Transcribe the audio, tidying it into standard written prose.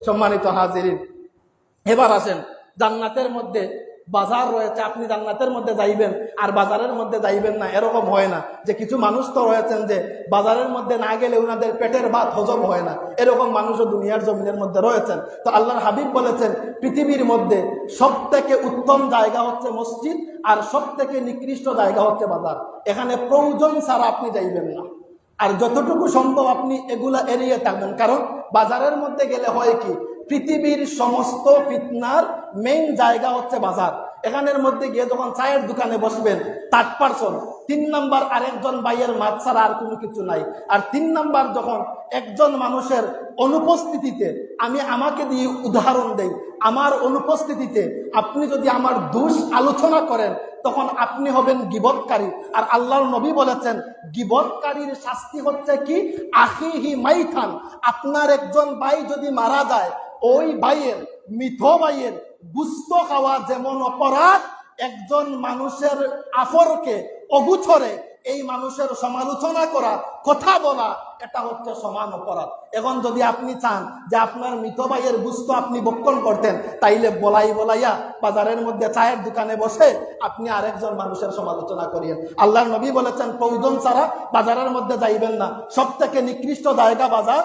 সম্মানিত হাজিরিন, এবার আসেন, জান্নাতের মধ্যে বাজার রয়েছে, আপনি জান্নাতের মধ্যে যাইবেন আর বাজারের মধ্যে যাইবেন না, এরকম হয় না। যে কিছু মানুষ তো রয়েছেন যে বাজারের মধ্যে না গেলে ওনাদের পেটের ভাত হজম হয় না, এরকম মানুষও দুনিয়ার জমিনের মধ্যে রয়েছেন। তো আল্লাহর হাবিব বলেছেন, পৃথিবীর মধ্যে সব থেকে উত্তম জায়গা হচ্ছে মসজিদ, আর সব থেকে নিকৃষ্ট জায়গা হচ্ছে বাজার। এখানে প্রয়োজন ছাড়া আপনি যাইবেন না, আর যতটুকু সম্ভব আপনি এগুলা এড়িয়ে থাকবেন। কারণ বাজারের মধ্যে গেলে হয় কি, পৃথিবীর সমস্ত ফিতনার মেইন জায়গা হচ্ছে বাজার। এখানের মধ্যে গিয়ে যখন চায়ের দোকানে বসবেন, 3rd 3 নাম্বার আরেকজন ভাইয়ের মাছ ছাড়া আর কোনো কিছু নাই। আর 3 নাম্বার যখন একজন মানুষের অনুপস্থিতিতে, আমি আমাকে দিয়ে উদাহরণ দেই, আমার অনুপস্থিতিতে আপনি যদি আমার দোষ আলোচনা করেন, তখন আপনি হবেন গীবতকারী। আর আল্লাহর নবী বলেছেন, গীবতকারীর শাস্তি হচ্ছে কি, আখিহি মাইতান। আপনার একজন ভাই যদি মারা যায়, ওই ভাইয়ের, মৃত ভাইয়ের গুস্ত খাওয়া যেমন অপরাধ, একজন মানুষের আফরকে অগুছরে এই মানুষের সমালোচনা করা, কথা বলা, এটা হচ্ছে সমান অপরাধ। এখন যদি আপনি চান যে আপনার মৃত ভাইয়ের গুস্ত আপনি ভক্ষণ করতেন, তাইলে বলাইয়া বাজারের মধ্যে চায়ের দোকানে বসে আপনি আরেকজন মানুষের সমালোচনা করিয়েন। আল্লাহর নবী বলেছেন, প্রয়োজন ছাড়া বাজারের মধ্যে যাইবেন না, সব থেকে নিকৃষ্ট জায়গা বাজার।